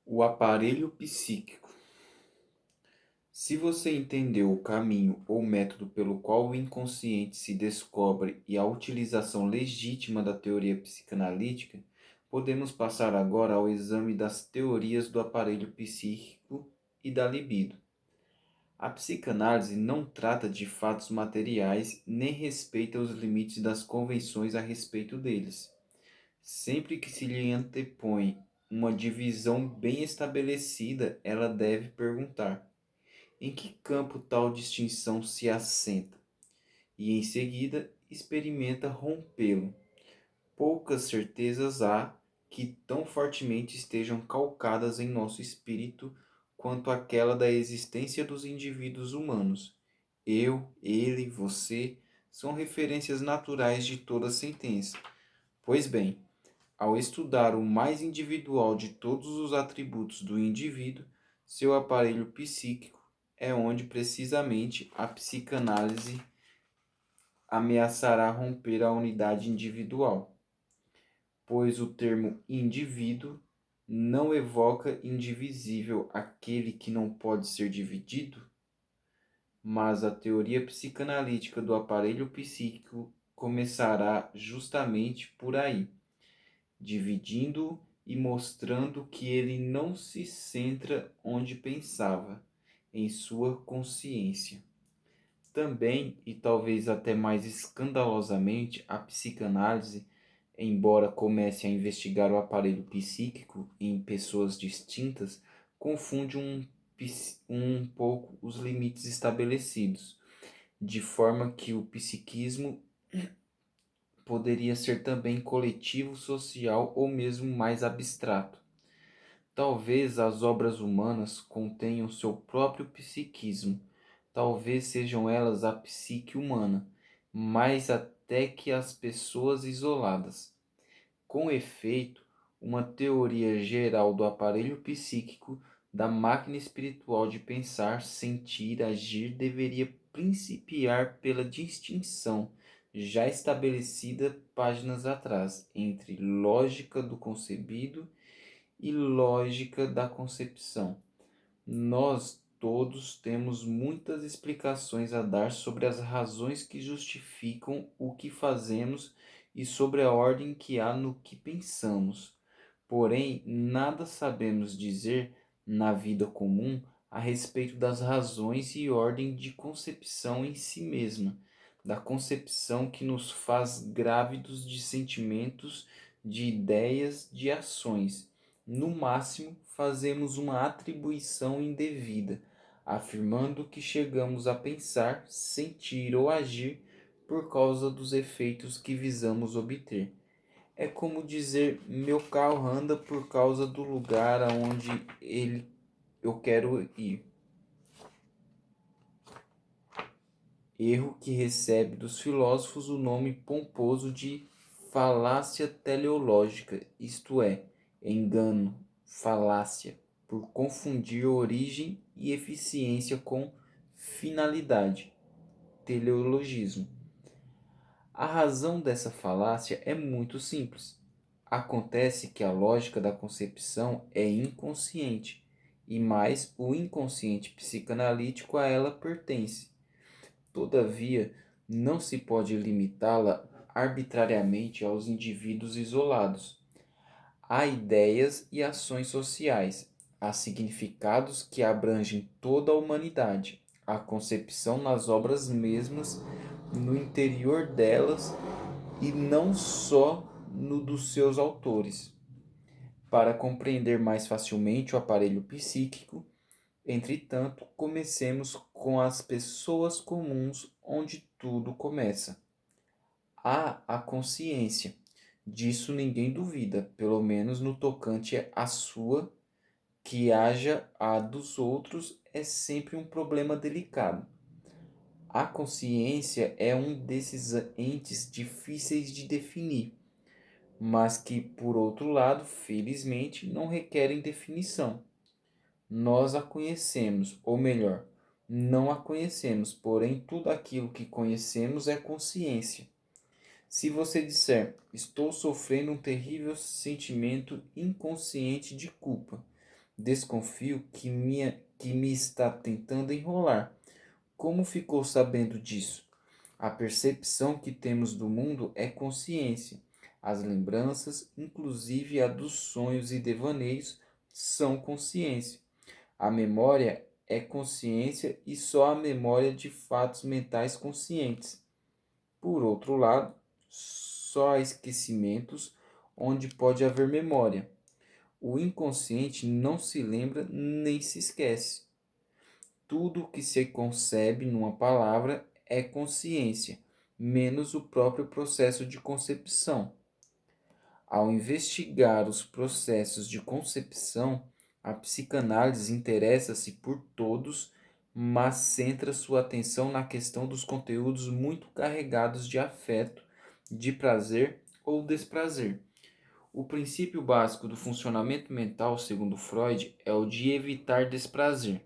O aparelho psíquico. Se você entendeu o caminho ou método pelo qual o inconsciente se descobre e a utilização legítima da teoria psicanalítica, podemos passar agora ao exame das teorias do aparelho psíquico e da libido. A psicanálise não trata de fatos materiais nem respeita os limites das convenções a respeito deles. Sempre que se lhe antepõe uma divisão bem estabelecida, ela deve perguntar: em que campo tal distinção se assenta? E em seguida experimenta rompê-lo. Poucas certezas há que tão fortemente estejam calcadas em nosso espírito quanto aquela da existência dos indivíduos humanos. Eu, ele, você são referências naturais de toda sentença. Pois bem, ao estudar o mais individual de todos os atributos do indivíduo, seu aparelho psíquico, é onde precisamente a psicanálise ameaçará romper a unidade individual, pois o termo indivíduo não evoca indivisível aquele que não pode ser dividido, mas a teoria psicanalítica do aparelho psíquico começará justamente por aí, dividindo-o e mostrando que ele não se centra onde pensava, em sua consciência. Também, e talvez até mais escandalosamente, a psicanálise, embora comece a investigar o aparelho psíquico em pessoas distintas, confunde um pouco os limites estabelecidos, de forma que o psiquismo poderia ser também coletivo, social ou mesmo mais abstrato. Talvez as obras humanas contenham seu próprio psiquismo, talvez sejam elas a psique humana, mais até que as pessoas isoladas. Com efeito, uma teoria geral do aparelho psíquico, da máquina espiritual de pensar, sentir, agir, deveria principiar pela distinção já estabelecida páginas atrás entre lógica do concebido e lógica da concepção. Nós todos temos muitas explicações a dar sobre as razões que justificam o que fazemos e sobre a ordem que há no que pensamos. Porém, nada sabemos dizer na vida comum a respeito das razões e ordem de concepção em si mesma, da concepção que nos faz grávidos de sentimentos, de ideias, de ações. No máximo, fazemos uma atribuição indevida, afirmando que chegamos a pensar, sentir ou agir por causa dos efeitos que visamos obter. É como dizer: meu carro anda por causa do lugar aonde eu quero ir. Erro que recebe dos filósofos o nome pomposo de falácia teleológica, isto é, engano, falácia, por confundir origem e eficiência com finalidade, teleologismo. A razão dessa falácia é muito simples. Acontece que a lógica da concepção é inconsciente, e mais o inconsciente psicanalítico a ela pertence. Todavia, não se pode limitá-la arbitrariamente aos indivíduos isolados. Há ideias e ações sociais, há significados que abrangem toda a humanidade, há concepção nas obras mesmas, no interior delas e não só no dos seus autores. Para compreender mais facilmente o aparelho psíquico, entretanto, comecemos com as pessoas comuns onde tudo começa. Há a consciência, disso ninguém duvida, pelo menos no tocante à sua, que haja a dos outros é sempre um problema delicado. A consciência é um desses entes difíceis de definir, mas que, por outro lado, felizmente, não requerem definição. Nós a conhecemos, ou melhor, não a conhecemos, porém tudo aquilo que conhecemos é consciência. Se você disser: estou sofrendo um terrível sentimento inconsciente de culpa, Desconfio que me está tentando enrolar. Como ficou sabendo disso? A percepção que temos do mundo é consciência. As lembranças, inclusive a dos sonhos e devaneios, são consciência. A memória é consciência e só a memória de fatos mentais conscientes. Por outro lado, só há esquecimentos onde pode haver memória. O inconsciente não se lembra nem se esquece. Tudo o que se concebe numa palavra é consciência, menos o próprio processo de concepção. Ao investigar os processos de concepção, a psicanálise interessa-se por todos, mas centra sua atenção na questão dos conteúdos muito carregados de afeto, de prazer ou desprazer. O princípio básico do funcionamento mental, segundo Freud, é o de evitar desprazer.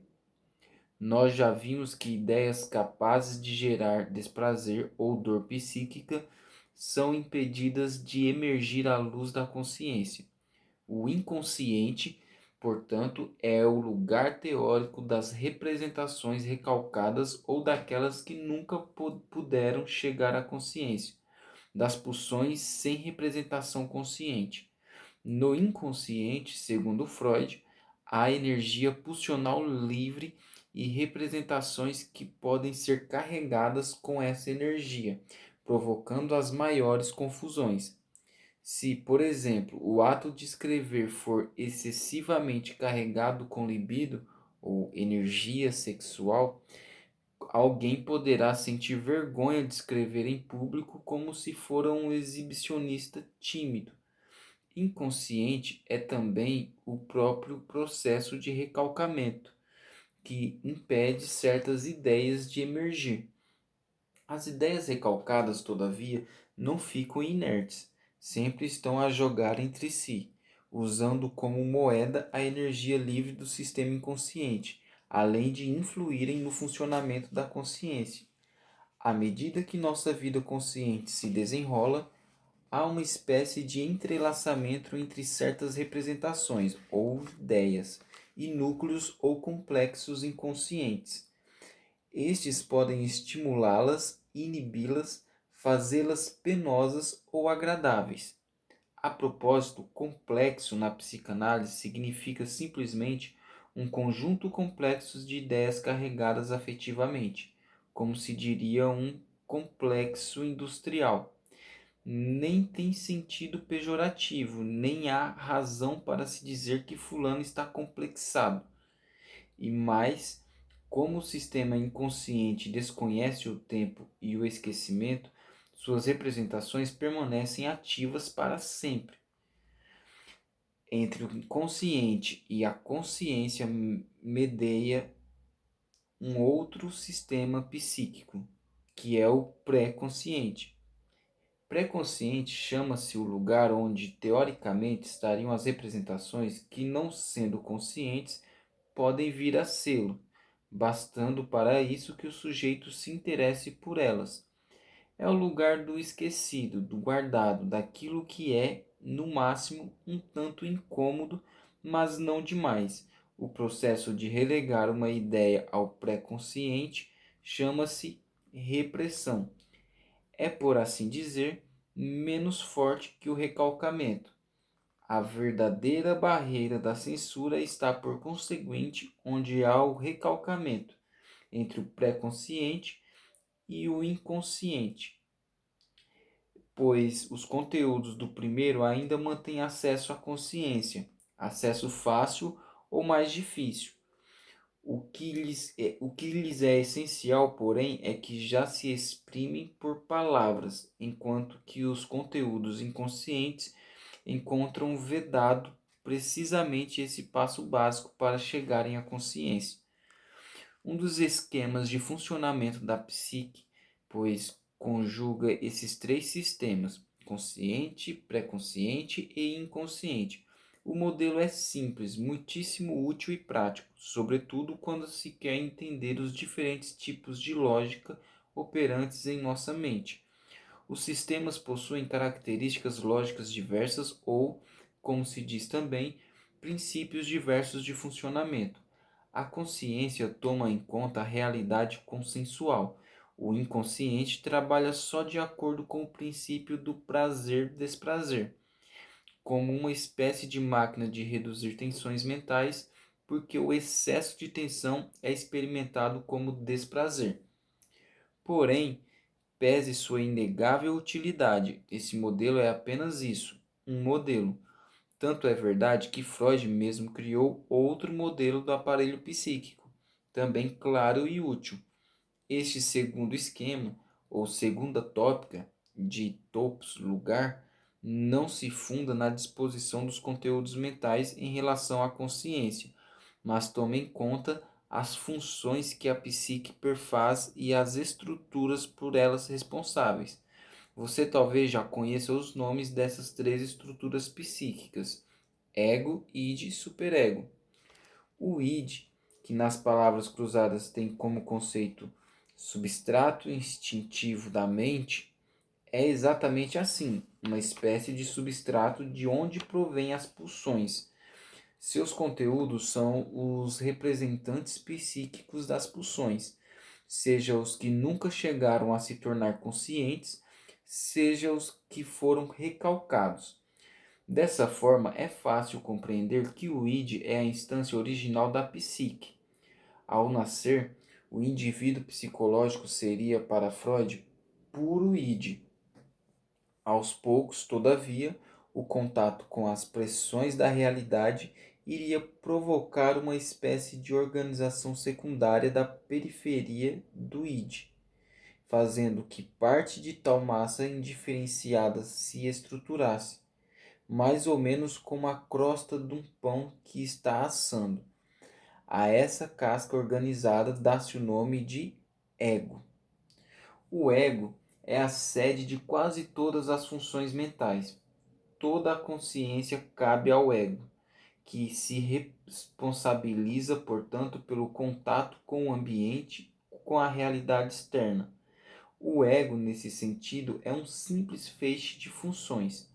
Nós já vimos que ideias capazes de gerar desprazer ou dor psíquica são impedidas de emergir à luz da consciência. O inconsciente, portanto, é o lugar teórico das representações recalcadas ou daquelas que nunca puderam chegar à consciência, das pulsões sem representação consciente. No inconsciente, segundo Freud, há energia pulsional livre e representações que podem ser carregadas com essa energia, provocando as maiores confusões. Se, por exemplo, o ato de escrever for excessivamente carregado com libido ou energia sexual, alguém poderá sentir vergonha de escrever em público como se fora um exibicionista tímido. Inconsciente é também o próprio processo de recalcamento, que impede certas ideias de emergir. As ideias recalcadas, todavia, não ficam inertes, sempre estão a jogar entre si, usando como moeda a energia livre do sistema inconsciente, além de influírem no funcionamento da consciência. À medida que nossa vida consciente se desenrola, há uma espécie de entrelaçamento entre certas representações ou ideias e núcleos ou complexos inconscientes. Estes podem estimulá-las, inibi-las, fazê-las penosas ou agradáveis. A propósito, complexo na psicanálise significa simplesmente um conjunto complexo de ideias carregadas afetivamente, como se diria um complexo industrial. Nem tem sentido pejorativo, nem há razão para se dizer que fulano está complexado. E mais, como o sistema inconsciente desconhece o tempo e o esquecimento, suas representações permanecem ativas para sempre. Entre o inconsciente e a consciência medeia um outro sistema psíquico, que é o pré-consciente. Pré-consciente chama-se o lugar onde, teoricamente, estariam as representações que, não sendo conscientes, podem vir a sê-lo, bastando para isso que o sujeito se interesse por elas. É o lugar do esquecido, do guardado, daquilo que é, no máximo, um tanto incômodo, mas não demais. O processo de relegar uma ideia ao pré-consciente chama-se repressão. É, por assim dizer, menos forte que o recalcamento. A verdadeira barreira da censura está, por conseguinte, onde há o recalcamento, entre o pré-consciente e o inconsciente, pois os conteúdos do primeiro ainda mantêm acesso à consciência, acesso fácil ou mais difícil. O que lhes é essencial, porém, é que já se exprimem por palavras, enquanto que os conteúdos inconscientes encontram vedado precisamente esse passo básico para chegarem à consciência. Um dos esquemas de funcionamento da psique, pois conjuga esses três sistemas, consciente, pré-consciente e inconsciente. O modelo é simples, muitíssimo útil e prático, sobretudo quando se quer entender os diferentes tipos de lógica operantes em nossa mente. Os sistemas possuem características lógicas diversas ou, como se diz também, princípios diversos de funcionamento. A consciência toma em conta a realidade consensual. O inconsciente trabalha só de acordo com o princípio do prazer-desprazer, como uma espécie de máquina de reduzir tensões mentais, porque o excesso de tensão é experimentado como desprazer. Porém, pese sua inegável utilidade, esse modelo é apenas isso, um modelo. Tanto é verdade que Freud mesmo criou outro modelo do aparelho psíquico, também claro e útil. Este segundo esquema, ou segunda tópica, de topos lugar, não se funda na disposição dos conteúdos mentais em relação à consciência, mas toma em conta as funções que a psique perfaz e as estruturas por elas responsáveis. Você talvez já conheça os nomes dessas três estruturas psíquicas: ego, id e superego. O id, que nas palavras cruzadas tem como conceito substrato instintivo da mente, é exatamente assim, uma espécie de substrato de onde provém as pulsões. Seus conteúdos são os representantes psíquicos das pulsões, seja os que nunca chegaram a se tornar conscientes, seja os que foram recalcados. Dessa forma, é fácil compreender que o id é a instância original da psique. Ao nascer, o indivíduo psicológico seria, para Freud, puro id. Aos poucos, todavia, o contato com as pressões da realidade iria provocar uma espécie de organização secundária da periferia do id, fazendo que parte de tal massa indiferenciada se estruturasse, mais ou menos como a crosta de um pão que está assando. A essa casca organizada dá-se o nome de ego. O ego é a sede de quase todas as funções mentais. Toda a consciência cabe ao ego, que se responsabiliza, portanto, pelo contato com o ambiente, com a realidade externa. O ego, nesse sentido, é um simples feixe de funções: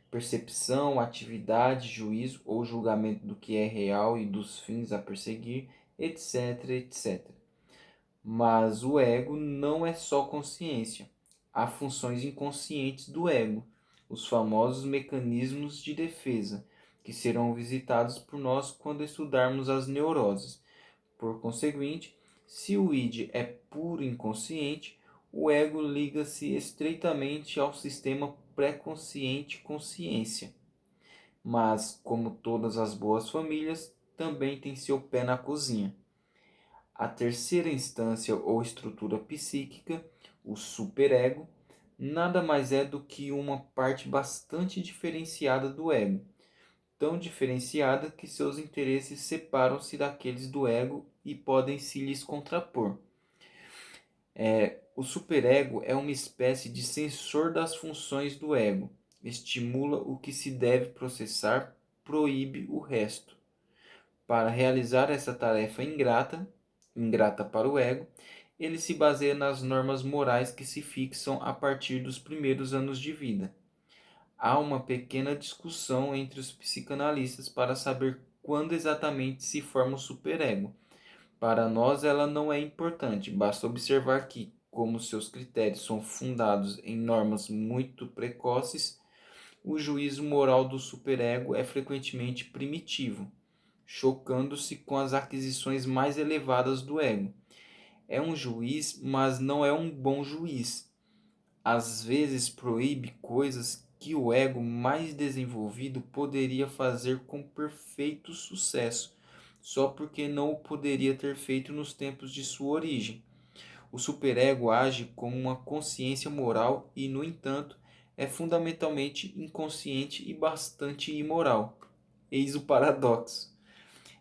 percepção, atividade, juízo ou julgamento do que é real e dos fins a perseguir, etc, etc. Mas o ego não é só consciência. Há funções inconscientes do ego, os famosos mecanismos de defesa, que serão visitados por nós quando estudarmos as neuroses. Por conseguinte, se o id é puro inconsciente, o ego liga-se estreitamente ao sistema pré-consciente consciência. Mas, como todas as boas famílias, também tem seu pé na cozinha. A terceira instância ou estrutura psíquica, o superego, nada mais é do que uma parte bastante diferenciada do ego, tão diferenciada que seus interesses separam-se daqueles do ego e podem se lhes contrapor. O superego é uma espécie de sensor das funções do ego, estimula o que se deve processar, proíbe o resto. Para realizar essa tarefa ingrata para o ego, ele se baseia nas normas morais que se fixam a partir dos primeiros anos de vida. Há uma pequena discussão entre os psicanalistas para saber quando exatamente se forma o superego. Para nós ela não é importante, basta observar que, como seus critérios são fundados em normas muito precoces, o juízo moral do superego é frequentemente primitivo, chocando-se com as aquisições mais elevadas do ego. É um juiz, mas não é um bom juiz. Às vezes proíbe coisas que o ego mais desenvolvido poderia fazer com perfeito sucesso, só porque não o poderia ter feito nos tempos de sua origem. O superego age como uma consciência moral e, no entanto, é fundamentalmente inconsciente e bastante imoral. Eis o paradoxo.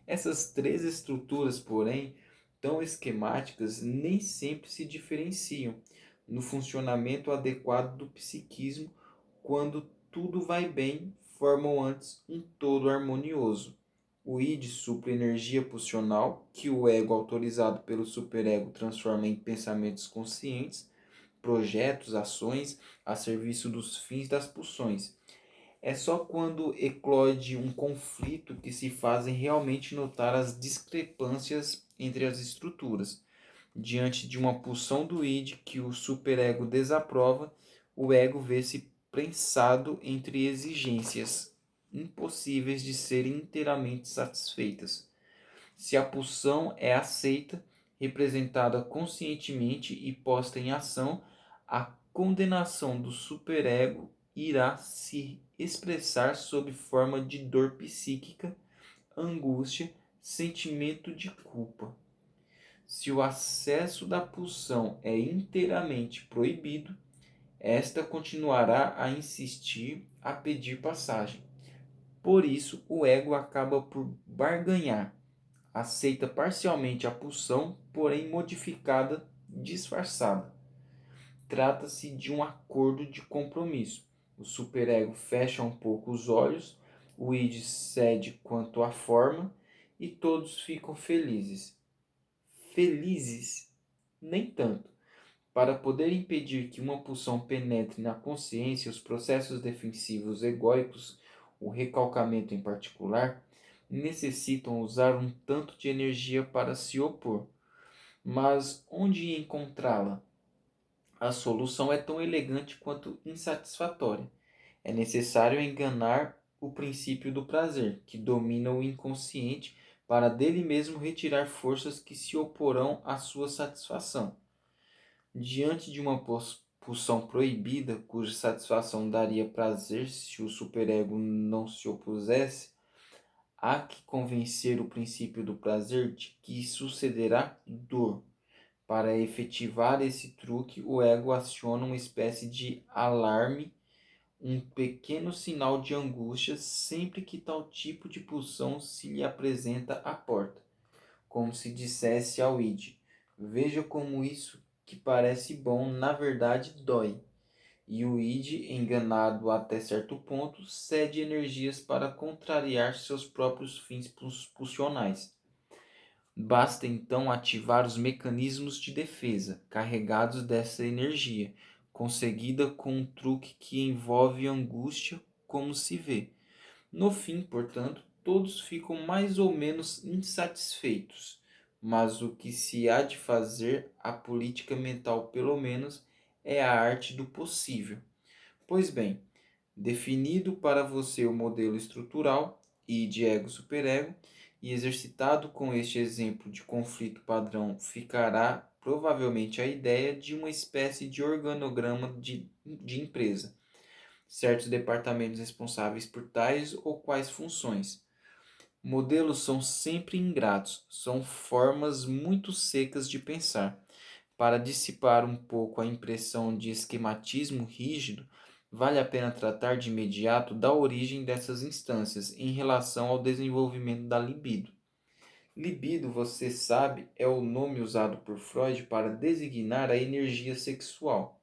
Essas três estruturas, porém, tão esquemáticas, nem sempre se diferenciam no funcionamento adequado do psiquismo. Quando tudo vai bem, formam antes um todo harmonioso. O id supre energia pulsional, que o ego autorizado pelo superego transforma em pensamentos conscientes, projetos, ações a serviço dos fins das pulsões. É só quando eclode um conflito que se fazem realmente notar as discrepâncias entre as estruturas. Diante de uma pulsão do id que o superego desaprova, o ego vê-se prensado entre exigências impossíveis de serem inteiramente satisfeitas. Se a pulsão é aceita, representada conscientemente e posta em ação, a condenação do superego irá se expressar sob forma de dor psíquica, angústia, sentimento de culpa. Se o acesso da pulsão é inteiramente proibido, esta continuará a insistir a pedir passagem. Por isso, o ego acaba por barganhar, aceita parcialmente a pulsão, porém modificada, disfarçada. Trata-se de um acordo de compromisso. O superego fecha um pouco os olhos, o id cede quanto à forma e todos ficam felizes. Felizes? Nem tanto. Para poder impedir que uma pulsão penetre na consciência, os processos defensivos egóicos, o recalcamento em particular, necessitam usar um tanto de energia para se opor. Mas onde encontrá-la? A solução é tão elegante quanto insatisfatória. É necessário enganar o princípio do prazer, que domina o inconsciente, para dele mesmo retirar forças que se oporão à sua satisfação. Diante de uma pulsão proibida, cuja satisfação daria prazer se o superego não se opusesse, há que convencer o princípio do prazer de que sucederá dor. Para efetivar esse truque, o ego aciona uma espécie de alarme, um pequeno sinal de angústia sempre que tal tipo de pulsão se lhe apresenta à porta, como se dissesse ao id: veja como isso que parece bom na verdade dói. E o id, enganado até certo ponto, cede energias para contrariar seus próprios fins pulsionais. Basta então ativar os mecanismos de defesa, carregados dessa energia, conseguida com um truque que envolve angústia, como se vê. No fim, portanto, todos ficam mais ou menos insatisfeitos, mas o que se há de fazer, a política mental pelo menos, é a arte do possível. Pois bem, definido para você o modelo estrutural e de ego-superego, e exercitado com este exemplo de conflito padrão, ficará provavelmente a ideia de uma espécie de organograma de empresa, certos departamentos responsáveis por tais ou quais funções. Modelos são sempre ingratos, são formas muito secas de pensar. Para dissipar um pouco a impressão de esquematismo rígido, vale a pena tratar de imediato da origem dessas instâncias em relação ao desenvolvimento da libido. Libido, você sabe, é o nome usado por Freud para designar a energia sexual.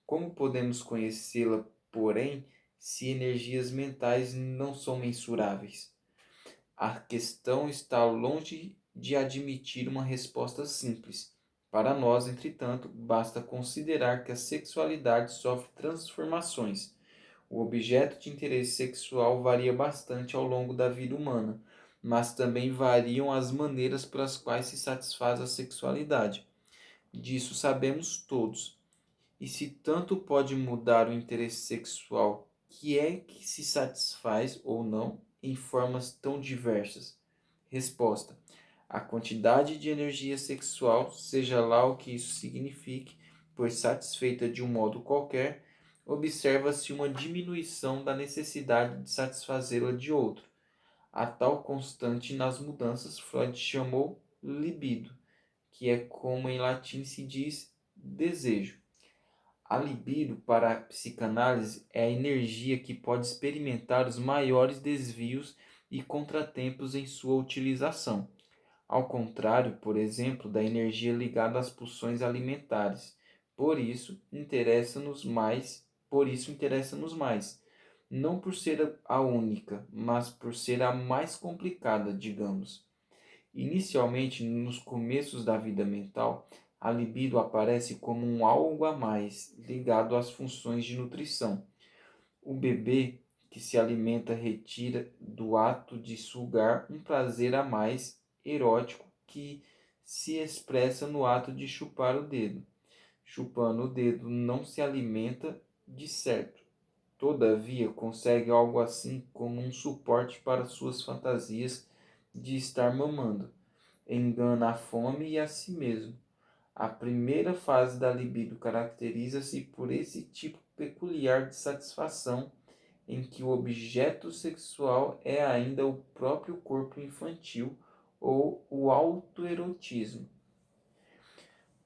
Como podemos conhecê-la, porém, se energias mentais não são mensuráveis? A questão está longe de admitir uma resposta simples. Para nós, entretanto, basta considerar que a sexualidade sofre transformações. O objeto de interesse sexual varia bastante ao longo da vida humana, mas também variam as maneiras pelas quais se satisfaz a sexualidade. Disso sabemos todos. E se tanto pode mudar o interesse sexual, que é que se satisfaz ou não em formas tão diversas? Resposta: a quantidade de energia sexual, seja lá o que isso signifique, pois satisfeita de um modo qualquer, observa-se uma diminuição da necessidade de satisfazê-la de outro. A tal constante nas mudanças Freud chamou libido, que é como em latim se diz desejo. A libido, para a psicanálise, é a energia que pode experimentar os maiores desvios e contratempos em sua utilização. Ao contrário, por exemplo, da energia ligada às pulsões alimentares. Por isso interessa-nos mais, não por ser a única, mas por ser a mais complicada, digamos. Inicialmente, nos começos da vida mental, a libido aparece como um algo a mais ligado às funções de nutrição. O bebê que se alimenta retira do ato de sugar um prazer a mais erótico que se expressa no ato de chupar o dedo. Chupando o dedo não se alimenta de certo. Todavia, consegue algo assim como um suporte para suas fantasias de estar mamando. Engana a fome e a si mesmo. A primeira fase da libido caracteriza-se por esse tipo peculiar de satisfação em que o objeto sexual é ainda o próprio corpo infantil ou o autoerotismo.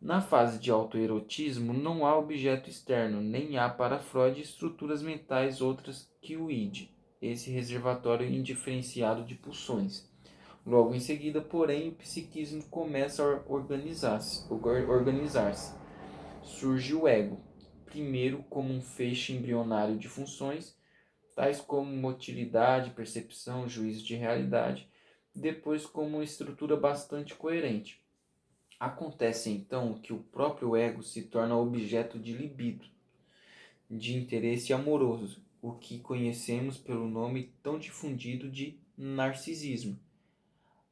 Na fase de autoerotismo não há objeto externo, nem há para Freud estruturas mentais outras que o id, esse reservatório indiferenciado de pulsões. Logo em seguida, porém, o psiquismo começa a organizar-se. Surge o ego, primeiro como um feixe embrionário de funções, tais como motilidade, percepção, juízo de realidade, depois como uma estrutura bastante coerente. Acontece então que o próprio ego se torna objeto de libido, de interesse amoroso, o que conhecemos pelo nome tão difundido de narcisismo.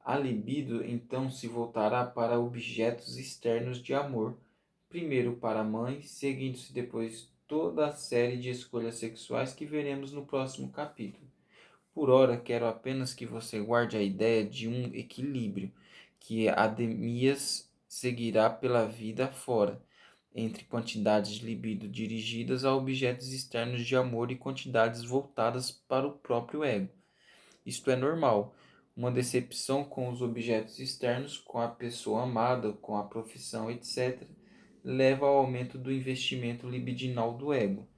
A libido então se voltará para objetos externos de amor, primeiro para a mãe, seguindo-se depois toda a série de escolhas sexuais que veremos no próximo capítulo. Por ora, quero apenas que você guarde a ideia de um equilíbrio que Ademias seguirá pela vida fora, entre quantidades de libido dirigidas a objetos externos de amor e quantidades voltadas para o próprio ego. Isto é normal. Uma decepção com os objetos externos, com a pessoa amada, com a profissão, etc., leva ao aumento do investimento libidinal do ego.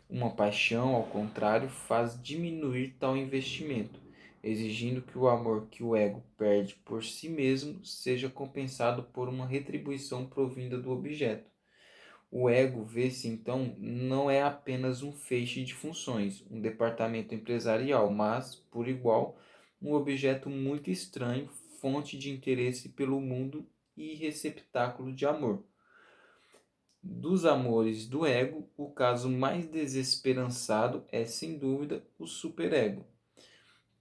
Uma paixão, ao contrário, faz diminuir tal investimento, exigindo que o amor que o ego perde por si mesmo seja compensado por uma retribuição provinda do objeto. O ego vê-se então não é apenas um feixe de funções, um departamento empresarial, mas, por igual, um objeto muito estranho, fonte de interesse pelo mundo e receptáculo de amor. Dos amores do ego, o caso mais desesperançado é, sem dúvida, o superego,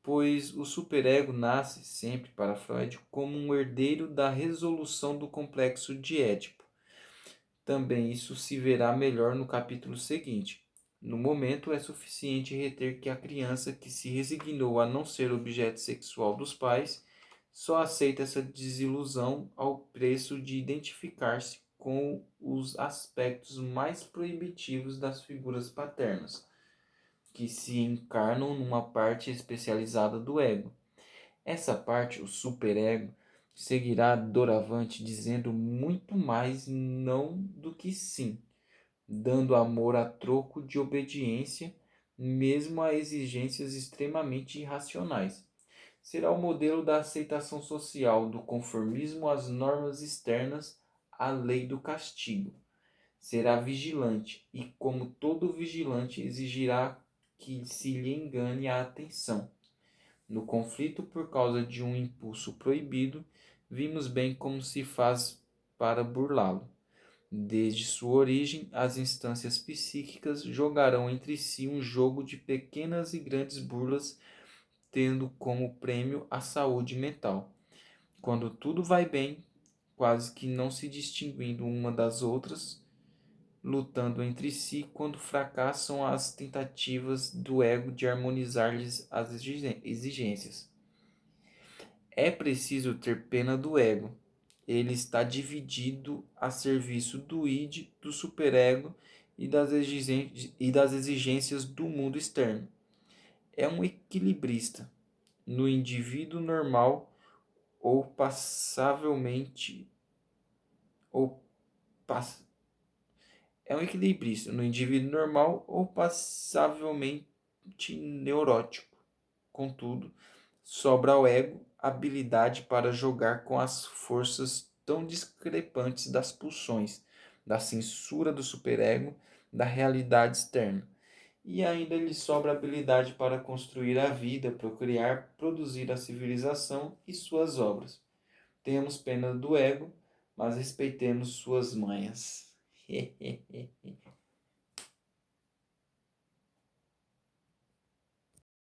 pois o superego nasce sempre para Freud como um herdeiro da resolução do complexo de Édipo. Também isso se verá melhor no capítulo seguinte. No momento, é suficiente reter que a criança que se resignou a não ser objeto sexual dos pais só aceita essa desilusão ao preço de identificar-se com os aspectos mais proibitivos das figuras paternas, que se encarnam numa parte especializada do ego. Essa parte, o superego, seguirá doravante dizendo muito mais não do que sim, dando amor a troco de obediência, mesmo a exigências extremamente irracionais. Será o modelo da aceitação social, do conformismo às normas externas, à lei do castigo. Será vigilante e, como todo vigilante, exigirá que se lhe engane a atenção. No conflito por causa de um impulso proibido, vimos bem como se faz para burlá-lo. Desde sua origem, as instâncias psíquicas jogarão entre si um jogo de pequenas e grandes burlas, tendo como prêmio a saúde mental. Quando tudo vai bem, quase que não se distinguindo uma das outras, lutando entre si quando fracassam as tentativas do ego de harmonizar-lhes as exigências. É preciso ter pena do ego. Ele está dividido a serviço do id, do superego e das exigências do mundo externo. É um equilibrista. No indivíduo normal ou passavelmente ou pass, é um equilibrista no indivíduo normal ou passavelmente neurótico. Contudo, sobra ao ego a habilidade para jogar com as forças tão discrepantes das pulsões, da censura do superego, da realidade externa. E ainda lhe sobra a habilidade para construir a vida, procriar, produzir a civilização e suas obras. Temos pena do ego, mas respeitemos suas manhas.